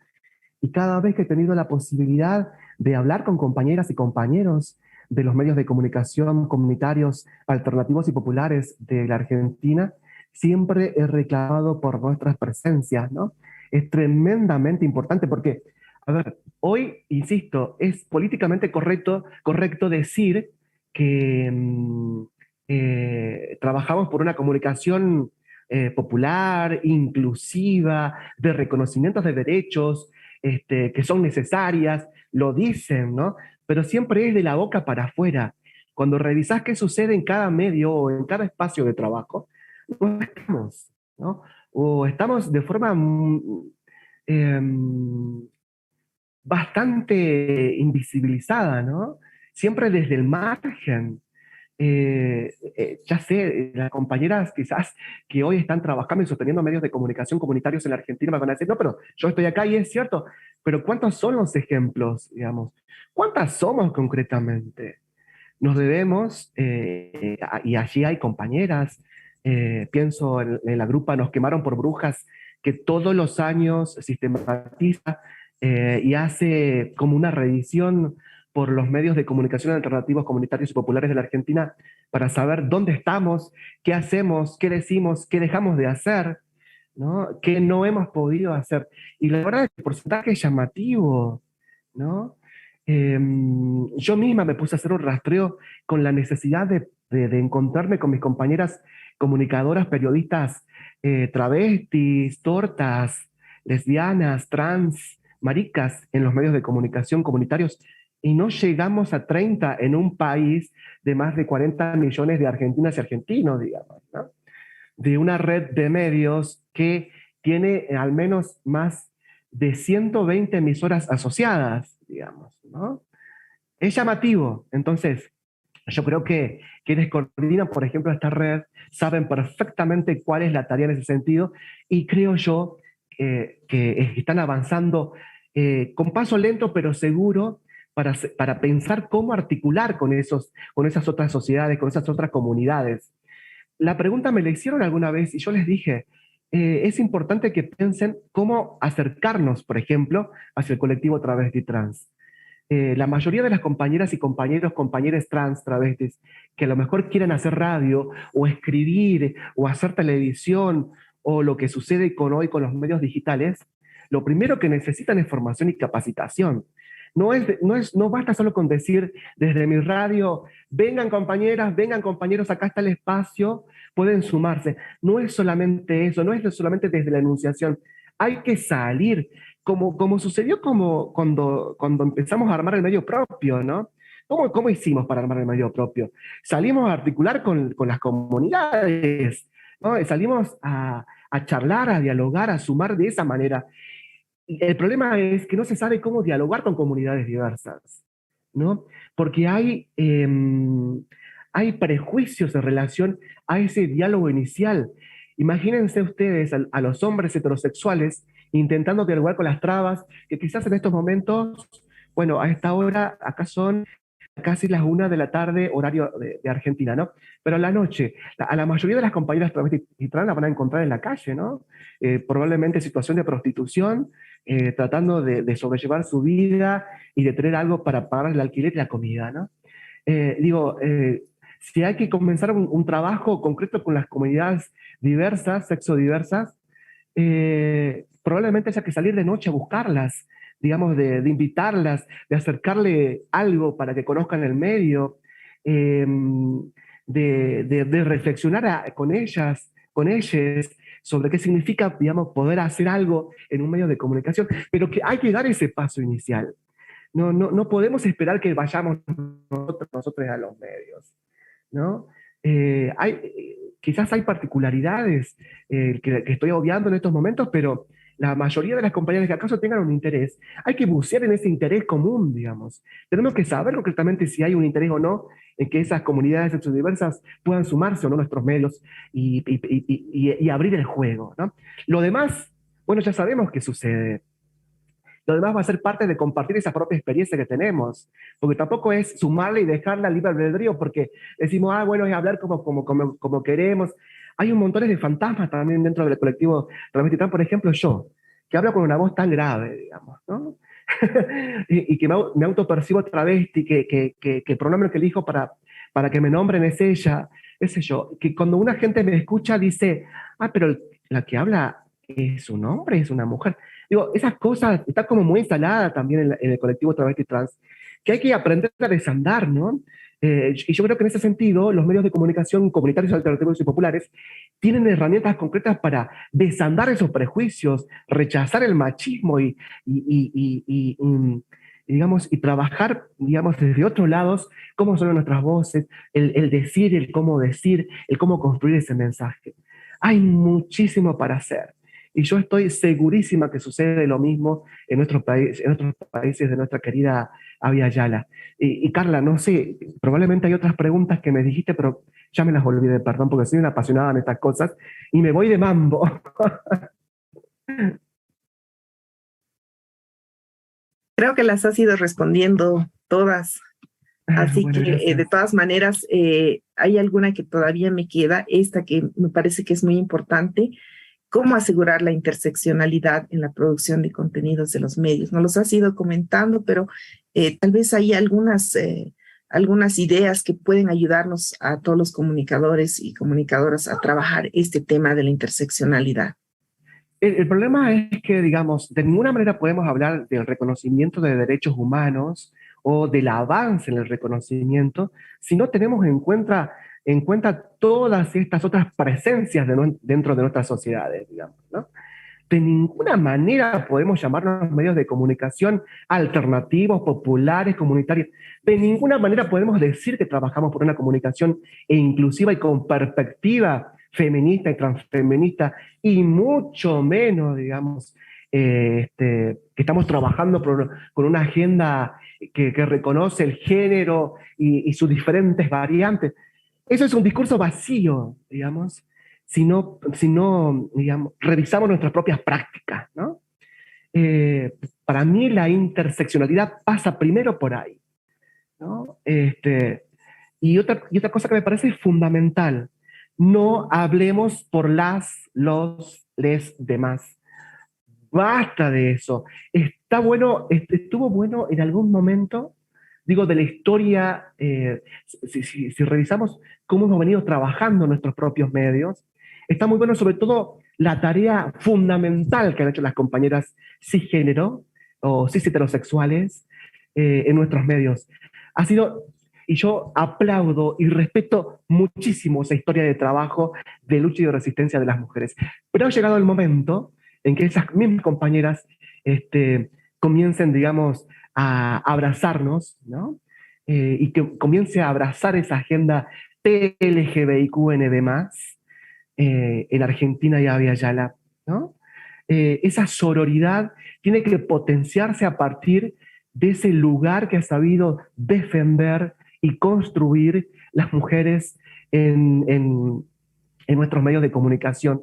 Y cada vez que he tenido la posibilidad de hablar con compañeras y compañeros de los medios de comunicación comunitarios, alternativos y populares de la Argentina, siempre he reclamado por nuestras presencias, ¿no? Es tremendamente importante porque, a ver, hoy, insisto, es políticamente correcto decir que trabajamos por una comunicación popular, inclusiva, de reconocimientos de derechos que son necesarias, lo dicen, ¿no? Pero siempre es de la boca para afuera. Cuando revisás qué sucede en cada medio o en cada espacio de trabajo, no estamos, ¿no? O estamos de forma bastante invisibilizada, ¿no? Siempre desde el margen. Ya sé, las compañeras quizás que hoy están trabajando y sosteniendo medios de comunicación comunitarios en la Argentina me van a decir, no, pero yo estoy acá y es cierto, pero ¿cuántos son los ejemplos, digamos? ¿Cuántas somos concretamente? Nos debemos, y allí hay compañeras, pienso en la grupa Nos Quemaron por Brujas, que todos los años sistematiza y hace como una revisión por los medios de comunicación alternativos comunitarios y populares de la Argentina para saber dónde estamos, qué hacemos, qué decimos, qué dejamos de hacer, ¿no? Qué no hemos podido hacer. Y la verdad es que el porcentaje es llamativo, ¿no? Yo misma me puse a hacer un rastreo con la necesidad de encontrarme con mis compañeras comunicadoras, periodistas, travestis, tortas, lesbianas, trans, maricas en los medios de comunicación comunitarios y no llegamos a 30 en un país de más de 40 millones de argentinas y argentinos, digamos, ¿no? De una red de medios que tiene al menos más de 120 emisoras asociadas, digamos, ¿no? Es llamativo. Entonces, yo creo que quienes coordinan, por ejemplo, esta red, saben perfectamente cuál es la tarea en ese sentido y creo yo que están avanzando con paso lento pero seguro para pensar cómo articular con esas otras sociedades, con esas otras comunidades. La pregunta me la hicieron alguna vez y yo les dije, es importante que piensen cómo acercarnos, por ejemplo, hacia el colectivo travesti trans. La mayoría de las compañeras y compañeros, compañeras trans, travestis, que a lo mejor quieren hacer radio o escribir o hacer televisión o lo que sucede hoy con los medios digitales, lo primero que necesitan es formación y capacitación. No basta solo con decir desde mi radio, vengan compañeras, vengan compañeros, acá está el espacio, pueden sumarse. No es solamente eso, no es solamente desde la enunciación. Hay que salir, como sucedió cuando empezamos a armar el medio propio, ¿no? ¿Cómo hicimos para armar el medio propio? Salimos a articular con las comunidades, ¿no? Salimos a charlar, a dialogar, a sumar de esa manera. El problema es que no se sabe cómo dialogar con comunidades diversas, ¿no? Porque hay prejuicios en relación a ese diálogo inicial. Imagínense ustedes a los hombres heterosexuales intentando dialogar con las trabas, que quizás en estos momentos, bueno, a esta hora, acá son casi las 1 de la tarde, horario de Argentina, ¿no? Pero a la noche, a la mayoría de las compañeras travestis y trans las van a encontrar en la calle, ¿no? Probablemente en situación de prostitución, tratando de sobrellevar su vida y de tener algo para pagar el alquiler y la comida, ¿no? Si hay que comenzar un trabajo concreto con las comunidades diversas, sexodiversas, probablemente haya que salir de noche a buscarlas, digamos, de invitarlas, de acercarle algo para que conozcan el medio, de reflexionar con ellas, con ellos, sobre qué significa, digamos, poder hacer algo en un medio de comunicación, pero que hay que dar ese paso inicial. No podemos esperar que vayamos nosotros a los medios, ¿no? Quizás hay particularidades que estoy obviando en estos momentos, pero la mayoría de las compañías que acaso tengan un interés, hay que bucear en ese interés común, digamos. Tenemos que saber concretamente si hay un interés o no en que esas comunidades sexodiversas puedan sumarse o no a nuestros medios y abrir el juego, ¿no? Lo demás, bueno, ya sabemos qué sucede. Lo demás va a ser parte de compartir esa propia experiencia que tenemos, porque tampoco es sumarle y dejarla libre albedrío, porque decimos, bueno, es hablar como queremos. Hay un montón de fantasmas también dentro del colectivo travesti trans, por ejemplo, yo, que hablo con una voz tan grave, digamos, ¿no? y que me autopercibo travesti, que el pronombre que elijo para que me nombren es ella, qué sé yo, que cuando una gente me escucha dice, pero la que habla es un hombre, es una mujer. Digo, esas cosas están como muy instaladas también en el colectivo travesti trans, que hay que aprender a desandar, ¿no? Y yo creo que en ese sentido los medios de comunicación comunitarios, alternativos y populares tienen herramientas concretas para desandar esos prejuicios, rechazar el machismo digamos, y trabajar, digamos, desde otros lados cómo son nuestras voces, el decir, el cómo construir ese mensaje. Hay muchísimo para hacer. Y yo estoy segurísima que sucede lo mismo en nuestros países de nuestra querida Abya Yala. Y Carla, no sé, probablemente hay otras preguntas que me dijiste, pero ya me las olvidé, perdón, porque soy una apasionada en estas cosas y me voy de mambo. Creo que las has ido respondiendo todas. Así Bueno, que, de todas maneras, hay alguna que todavía me queda, esta que me parece que es muy importante. ¿Cómo asegurar la interseccionalidad en la producción de contenidos de los medios? Nos los has ido comentando, pero tal vez hay algunas ideas que pueden ayudarnos a todos los comunicadores y comunicadoras a trabajar este tema de la interseccionalidad. El problema es que, digamos, de ninguna manera podemos hablar del reconocimiento de derechos humanos o del avance en el reconocimiento si no tenemos en cuenta todas estas otras presencias dentro de nuestras sociedades, digamos, ¿no? De ninguna manera podemos llamarnos medios de comunicación alternativos, populares, comunitarios. De ninguna manera podemos decir que trabajamos por una comunicación inclusiva y con perspectiva feminista y transfeminista, y mucho menos, digamos, que estamos trabajando con una agenda que reconoce el género y sus diferentes variantes. Eso es un discurso vacío, digamos, si no digamos, revisamos nuestras propias prácticas, ¿no? Para mí la interseccionalidad pasa primero por ahí, ¿no? Y otra cosa que me parece fundamental, no hablemos por les demás. Basta de eso. Está bueno, estuvo bueno en algún momento, digo, de la historia, si revisamos cómo hemos venido trabajando nuestros propios medios, está muy bueno sobre todo la tarea fundamental que han hecho las compañeras cisgénero o cis heterosexuales en nuestros medios. Ha sido, y yo aplaudo y respeto muchísimo esa historia de trabajo, de lucha y de resistencia de las mujeres. Pero ha llegado el momento en que esas mismas compañeras comiencen, digamos, a abrazarnos, ¿no? Y que comience a abrazar esa agenda TLGBIQNB+, en Argentina y Abya Yala, ¿no? Esa sororidad tiene que potenciarse a partir de ese lugar que ha sabido defender y construir las mujeres en nuestros medios de comunicación.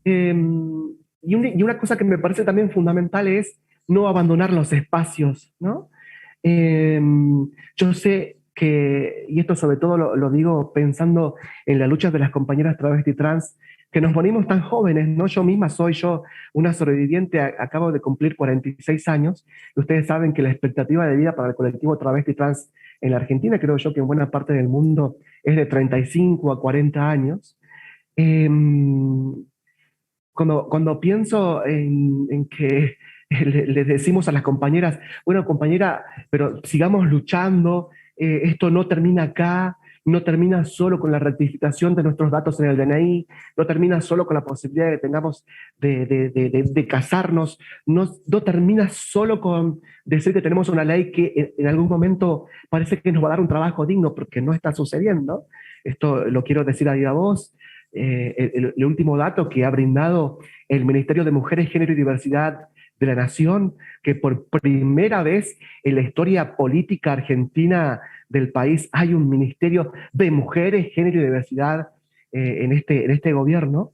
Y una cosa que me parece también fundamental es no abandonar los espacios, ¿no? Yo sé que, y esto sobre todo lo digo pensando en la lucha de las compañeras travesti trans, que nos ponemos tan jóvenes, ¿no? Yo misma soy una sobreviviente, acabo de cumplir 46 años, y ustedes saben que la expectativa de vida para el colectivo travesti trans en la Argentina, creo yo que en buena parte del mundo, es de 35 a 40 años. Cuando pienso en que les decimos a las compañeras, bueno, compañera, pero sigamos luchando, esto no termina acá, no termina solo con la rectificación de nuestros datos en el DNI, no termina solo con la posibilidad que tengamos de casarnos, no termina solo con decir que tenemos una ley que en algún momento parece que nos va a dar un trabajo digno, porque no está sucediendo. Esto lo quiero decir a viva voz. El último dato que ha brindado el Ministerio de Mujeres, Género y Diversidad de la Nación, que por primera vez en la historia política argentina del país hay un Ministerio de Mujeres, Género y Diversidad en este gobierno.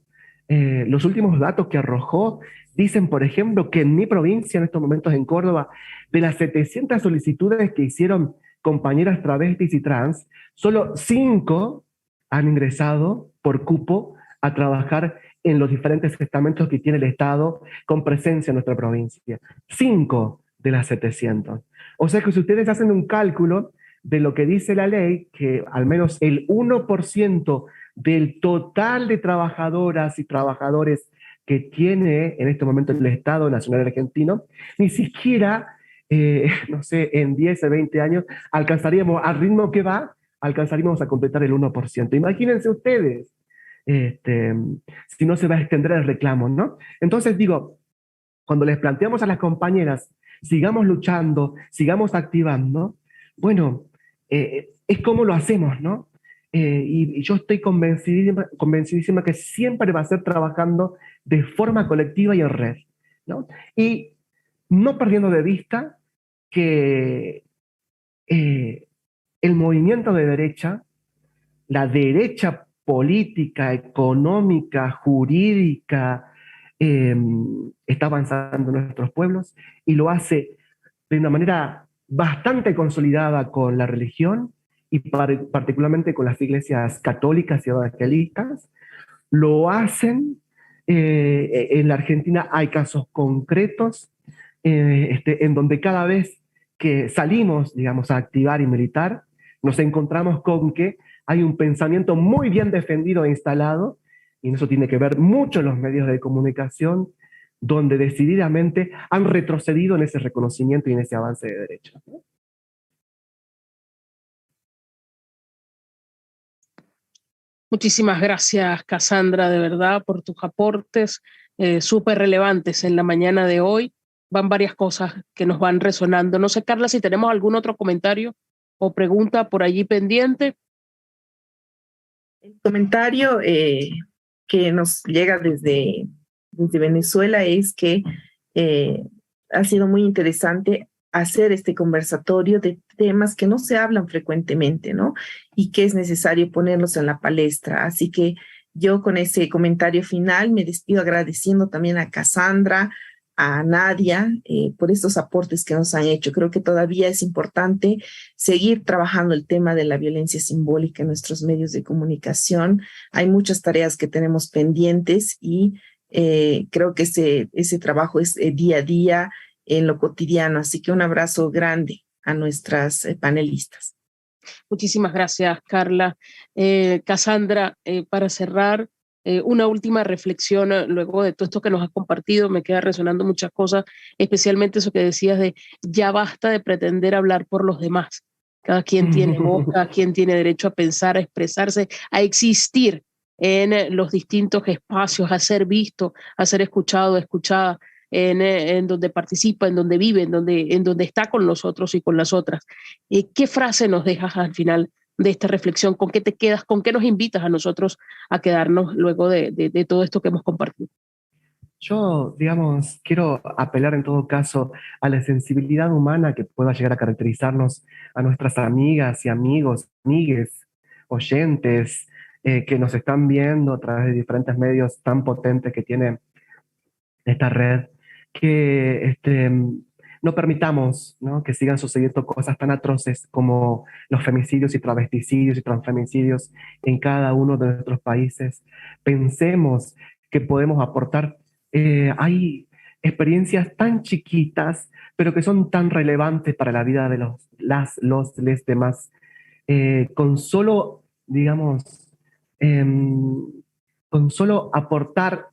Los últimos datos que arrojó dicen, por ejemplo, que en mi provincia, en estos momentos en Córdoba, de las 700 solicitudes que hicieron compañeras travestis y trans, solo 5 han ingresado por cupo a trabajar en los diferentes estamentos que tiene el Estado con presencia en nuestra provincia. 5 de las 700. O sea que si ustedes hacen un cálculo de lo que dice la ley, que al menos el 1% del total de trabajadoras y trabajadores que tiene en este momento el Estado Nacional Argentino, ni siquiera, no sé, en 10 o 20 años alcanzaríamos al ritmo que va alcanzaríamos a completar el 1%. Imagínense ustedes, si no se va a extender el reclamo, ¿no? Entonces digo, cuando les planteamos a las compañeras, sigamos luchando, sigamos activando, bueno, es como lo hacemos, ¿no? Y yo estoy convencidísima que siempre va a ser trabajando de forma colectiva y en red, ¿no? Y no perdiendo de vista que el movimiento de derecha, la derecha política, económica, jurídica, está avanzando en nuestros pueblos y lo hace de una manera bastante consolidada con la religión y particularmente con las iglesias católicas y evangelistas. Lo hacen, en la Argentina hay casos concretos en donde cada vez que salimos, digamos, a activar y militar, nos encontramos con que hay un pensamiento muy bien defendido e instalado, y eso tiene que ver mucho en los medios de comunicación, donde decididamente han retrocedido en ese reconocimiento y en ese avance de derechos. Muchísimas gracias, Cassandra, de verdad, por tus aportes súper relevantes en la mañana de hoy. Van varias cosas que nos van resonando. No sé, Carla, si tenemos algún otro comentario o pregunta por allí pendiente. El comentario que nos llega desde Venezuela es que ha sido muy interesante hacer este conversatorio de temas que no se hablan frecuentemente, ¿no? Y que es necesario ponerlos en la palestra. Así que yo con ese comentario final me despido agradeciendo también a Cassandra, a Nadia, por estos aportes que nos han hecho. Creo que todavía es importante seguir trabajando el tema de la violencia simbólica en nuestros medios de comunicación. Hay muchas tareas que tenemos pendientes y creo que ese trabajo es día a día en lo cotidiano. Así que un abrazo grande a nuestras panelistas. Muchísimas gracias, Carla. Cassandra, para cerrar, una última reflexión luego de todo esto que nos has compartido. Me queda resonando muchas cosas, especialmente eso que decías de ya basta de pretender hablar por los demás. Cada quien tiene voz, cada quien tiene derecho a pensar, a expresarse, a existir en los distintos espacios, a ser visto, a ser escuchado, escuchada, en donde participa, en donde vive, en donde está con los otros y con las otras. ¿Qué frase nos dejas al final de esta reflexión? ¿Con qué te quedas? ¿Con qué nos invitas a nosotros a quedarnos luego de todo esto que hemos compartido? Yo, digamos, quiero apelar en todo caso a la sensibilidad humana que pueda llegar a caracterizarnos a nuestras amigas y amigos, amigues, oyentes, que nos están viendo a través de diferentes medios tan potentes que tiene esta red, que no permitamos, ¿no?, que sigan sucediendo cosas tan atroces como los femicidios y travesticidios y transfemicidios en cada uno de nuestros países. Pensemos que podemos aportar. Hay experiencias tan chiquitas, pero que son tan relevantes para la vida de les demás. Con solo, digamos, con solo aportar,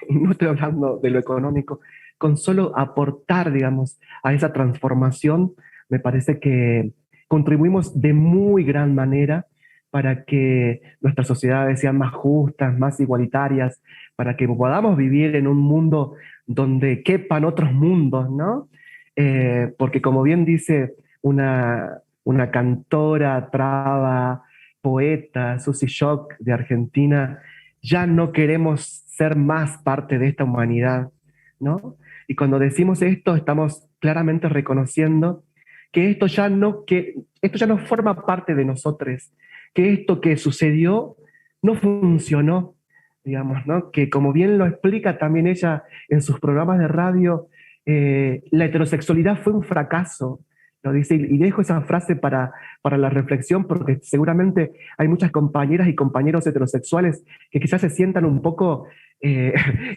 y no estoy hablando de lo económico, con solo aportar, digamos, a esa transformación, me parece que contribuimos de muy gran manera para que nuestras sociedades sean más justas, más igualitarias, para que podamos vivir en un mundo donde quepan otros mundos, ¿no? Porque como bien dice una cantora, traba, poeta, Susy Shock de Argentina, ya no queremos ser más parte de esta humanidad, ¿no? Y cuando decimos esto, estamos claramente reconociendo que esto ya no forma parte de nosotros, que esto que sucedió no funcionó, digamos, ¿no? Que como bien lo explica también ella en sus programas de radio, la heterosexualidad fue un fracaso, lo dice, y dejo esa frase para la reflexión, porque seguramente hay muchas compañeras y compañeros heterosexuales que quizás se sientan un poco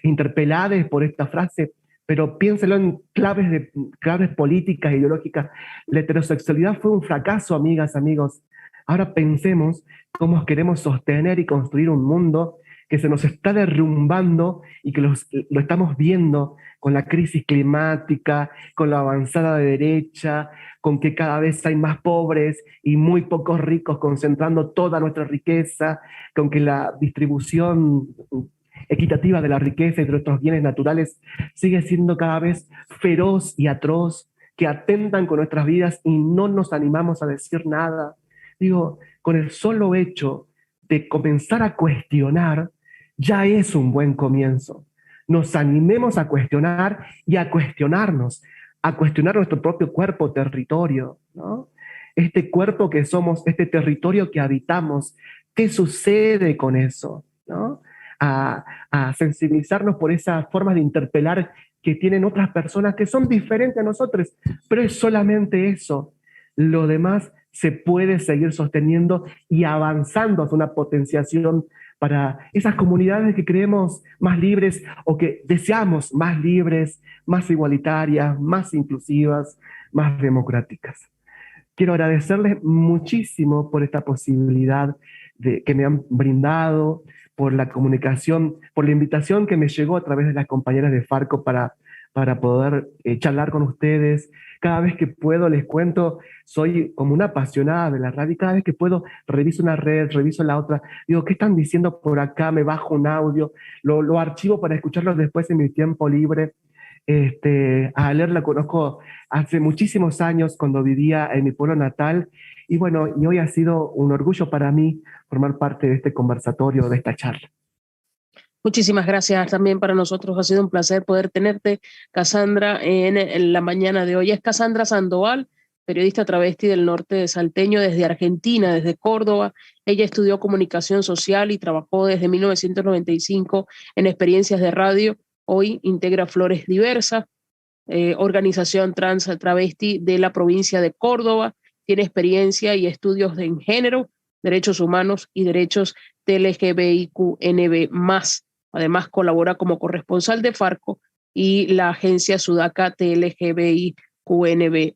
interpelados por esta frase, pero piénselo en claves políticas, ideológicas. La heterosexualidad fue un fracaso, amigas, amigos. Ahora pensemos cómo queremos sostener y construir un mundo que se nos está derrumbando y que lo estamos viendo con la crisis climática, con la avanzada derecha, con que cada vez hay más pobres y muy pocos ricos concentrando toda nuestra riqueza, con que la distribución equitativa de la riqueza y de nuestros bienes naturales sigue siendo cada vez feroz y atroz, que atentan con nuestras vidas y no nos animamos a decir nada. Digo, con el solo hecho de comenzar a cuestionar, ya es un buen comienzo. Nos animemos a cuestionar y a cuestionarnos, a cuestionar nuestro propio cuerpo, territorio, ¿no? Este cuerpo que somos, este territorio que habitamos, ¿qué sucede con eso? ¿No? A sensibilizarnos por esas formas de interpelar que tienen otras personas que son diferentes a nosotros, pero es solamente eso. Lo demás se puede seguir sosteniendo y avanzando hacia una potenciación para esas comunidades que creemos más libres o que deseamos más libres, más igualitarias, más inclusivas, más democráticas. Quiero agradecerles muchísimo por esta posibilidad que me han brindado, por la comunicación, por la invitación que me llegó a través de las compañeras de Farco para poder charlar con ustedes. Cada vez que puedo, les cuento, soy como una apasionada de la radio, y cada vez que puedo reviso una red, reviso la otra, digo, ¿qué están diciendo por acá? Me bajo un audio, lo archivo para escucharlo después en mi tiempo libre. A Aler la conozco hace muchísimos años cuando vivía en mi pueblo natal y bueno, y hoy ha sido un orgullo para mí formar parte de este conversatorio, de esta charla. Muchísimas gracias también para nosotros. Ha sido un placer poder tenerte, Cassandra, en la mañana de hoy. Es Cassandra Sandoval, periodista travesti del norte salteño, desde Argentina, desde Córdoba. Ella estudió comunicación social y trabajó desde 1995 en experiencias de radio. Hoy integra Flores Diversas, organización trans travesti de la provincia de Córdoba. Tiene experiencia y estudios en género, derechos humanos y derechos LGBTIQNB+. Además, colabora como corresponsal de Farco y la agencia Sudaca TLGBTIQNB+.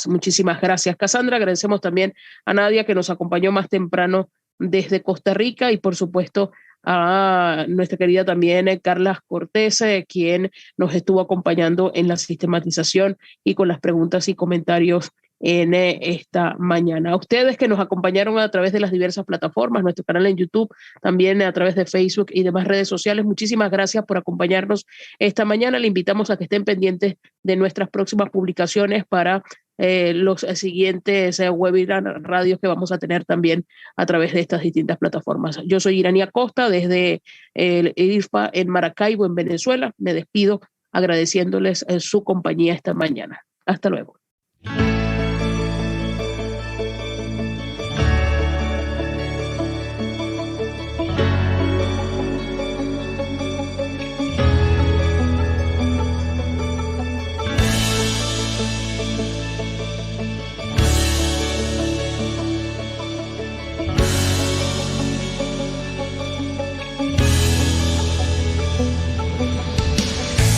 Muchísimas gracias, Cassandra. Agradecemos también a Nadia, que nos acompañó más temprano desde Costa Rica, y por supuesto a nuestra querida también Carla Cortés, quien nos estuvo acompañando en la sistematización y con las preguntas y comentarios en esta mañana. A ustedes que nos acompañaron a través de las diversas plataformas, nuestro canal en YouTube, también a través de Facebook y demás redes sociales, muchísimas gracias por acompañarnos esta mañana. Le invitamos a que estén pendientes de nuestras próximas publicaciones para los siguientes webinars, radios que vamos a tener también a través de estas distintas plataformas. Yo soy Irania Costa desde el IRFA en Maracaibo, en Venezuela. Me despido agradeciéndoles su compañía esta mañana. Hasta luego.